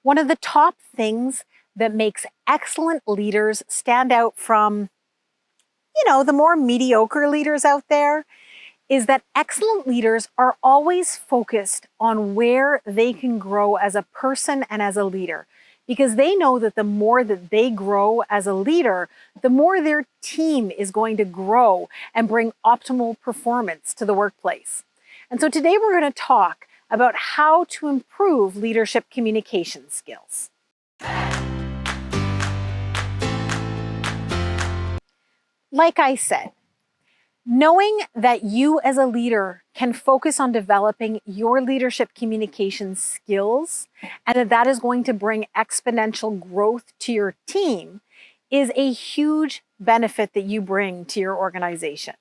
One of the top things that makes excellent leaders stand out from, the more mediocre leaders out there is that excellent leaders are always focused on where they can grow as a person and as a leader, because they know that the more that they grow as a leader, the more their team is going to grow and bring optimal performance to the workplace. And so today we're going to talk about how to improve leadership communication skills. Like I said, knowing that you as a leader can focus on developing your leadership communication skills and that is going to bring exponential growth to your team is a huge benefit that you bring to your organization.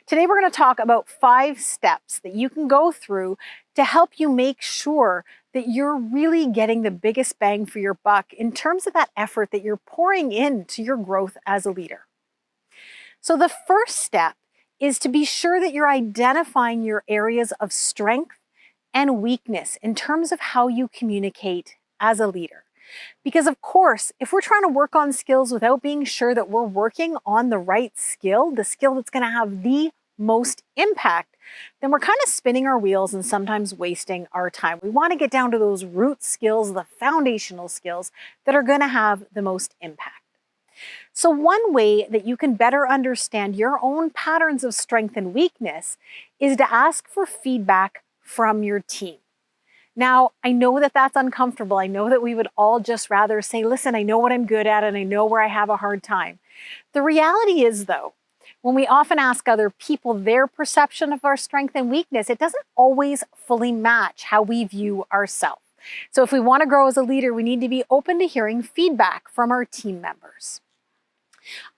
Today, we're going to talk about 5 steps that you can go through to help you make sure that you're really getting the biggest bang for your buck in terms of that effort that you're pouring into your growth as a leader. So the first step is to be sure that you're identifying your areas of strength and weakness in terms of how you communicate as a leader. Because of course, if we're trying to work on skills without being sure that we're working on the right skill, the skill that's going to have the most impact, then we're kind of spinning our wheels and sometimes wasting our time. We want to get down to those root skills, the foundational skills that are going to have the most impact. So one way that you can better understand your own patterns of strength and weakness is to ask for feedback from your team. Now, I know that that's uncomfortable. I know that we would all just rather say, listen, I know what I'm good at and I know where I have a hard time. The reality is, though, when we often ask other people their perception of our strength and weakness, it doesn't always fully match how we view ourselves. So if we want to grow as a leader, we need to be open to hearing feedback from our team members.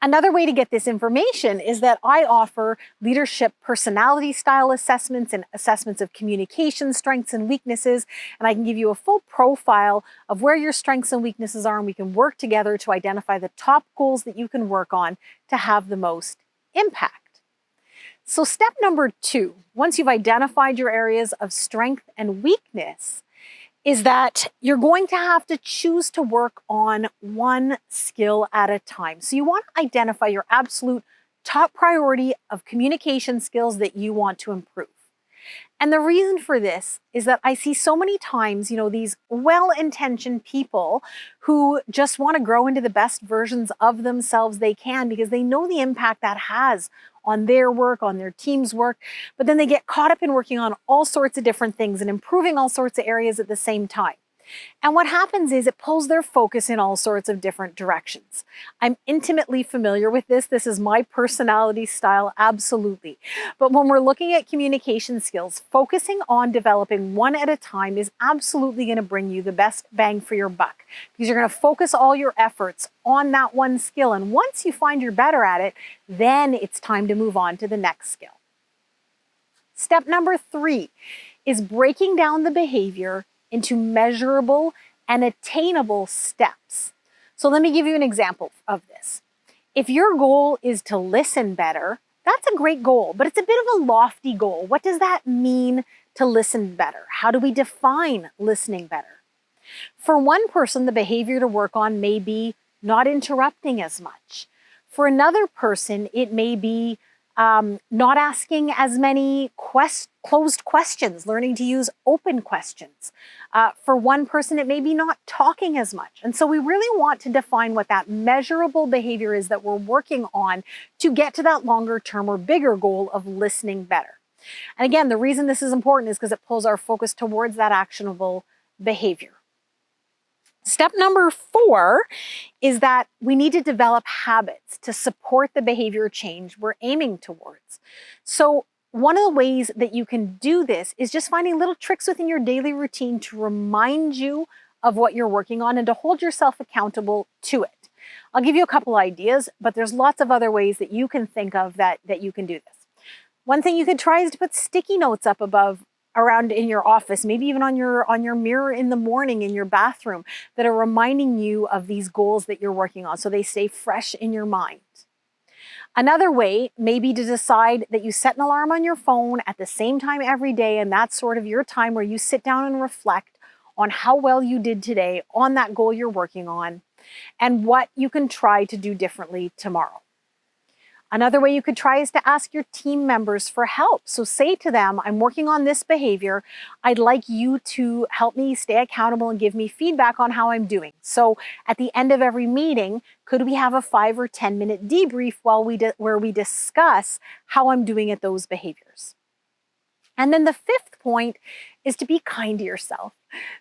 Another way to get this information is that I offer leadership personality style assessments and assessments of communication strengths and weaknesses, and I can give you a full profile of where your strengths and weaknesses are, and we can work together to identify the top goals that you can work on to have the most impact. So step number 2, once you've identified your areas of strength and weakness, is that you're going to have to choose to work on one skill at a time. So you want to identify your absolute top priority of communication skills that you want to improve. And the reason for this is that I see so many times, these well-intentioned people who just want to grow into the best versions of themselves they can because they know the impact that has on their work, on their team's work, but then they get caught up in working on all sorts of different things and improving all sorts of areas at the same time. And what happens is it pulls their focus in all sorts of different directions. I'm intimately familiar with this. This is my personality style, absolutely. But when we're looking at communication skills, focusing on developing one at a time is absolutely going to bring you the best bang for your buck, because you're going to focus all your efforts on that one skill. And once you find you're better at it, then it's time to move on to the next skill. Step number 3 is breaking down the behavior into measurable and attainable steps. So let me give you an example of this. If your goal is to listen better, that's a great goal, but it's a bit of a lofty goal. What does that mean to listen better? How do we define listening better? For one person, the behavior to work on may be not interrupting as much. For another person, it may be not asking as many closed questions, learning to use open questions. For one person, it may be not talking as much. And so we really want to define what that measurable behavior is that we're working on to get to that longer term or bigger goal of listening better. And again, the reason this is important is because it pulls our focus towards that actionable behavior. Step number 4 is that we need to develop habits to support the behavior change we're aiming towards. So one of the ways that you can do this is just finding little tricks within your daily routine to remind you of what you're working on and to hold yourself accountable to it. I'll give you a couple ideas, but there's lots of other ways that you can think of that you can do this. One thing you could try is to put sticky notes up around in your office, maybe even on your mirror in the morning in your bathroom, that are reminding you of these goals that you're working on so they stay fresh in your mind. Another way may be to decide that you set an alarm on your phone at the same time every day, and that's sort of your time where you sit down and reflect on how well you did today on that goal you're working on and what you can try to do differently tomorrow. Another way you could try is to ask your team members for help. So say to them, I'm working on this behavior. I'd like you to help me stay accountable and give me feedback on how I'm doing. So at the end of every meeting, could we have a 5 or 10-minute debrief where we discuss how I'm doing at those behaviors? And then the fifth point is to be kind to yourself,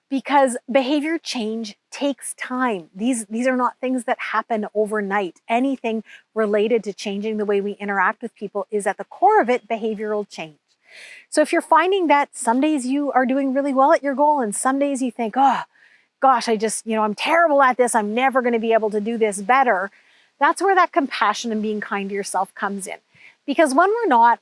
because behavior change takes time. These are not things that happen overnight. Anything related to changing the way we interact with people is at the core of it behavioral change. So if you're finding that some days you are doing really well at your goal and some days you think, oh gosh, I'm terrible at this, I'm never going to be able to do this better, that's where that compassion and being kind to yourself comes in. Because when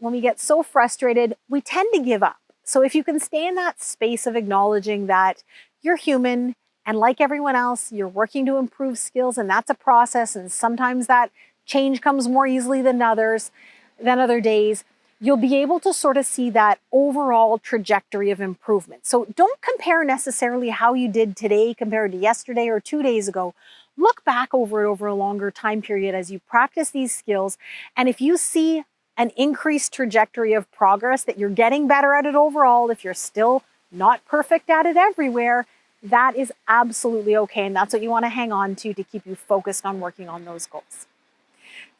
we get so frustrated, we tend to give up. So if you can stay in that space of acknowledging that you're human and like everyone else, you're working to improve skills, and that's a process, and sometimes that change comes more easily than other days, you'll be able to sort of see that overall trajectory of improvement. So don't compare necessarily how you did today compared to yesterday or 2 days ago. Look back over a longer time period as you practice these skills, and if you see an increased trajectory of progress, that you're getting better at it overall, if you're still not perfect at it everywhere, that is absolutely okay. And that's what you want to hang on to keep you focused on working on those goals.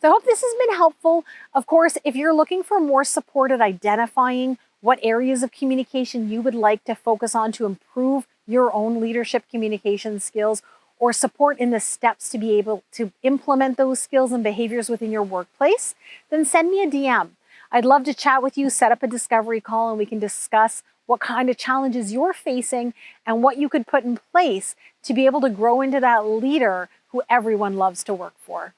So I hope this has been helpful. Of course, if you're looking for more support at identifying what areas of communication you would like to focus on to improve your own leadership communication skills, or support in the steps to be able to implement those skills and behaviors within your workplace, then send me a DM. I'd love to chat with you, set up a discovery call, and we can discuss what kind of challenges you're facing and what you could put in place to be able to grow into that leader who everyone loves to work for.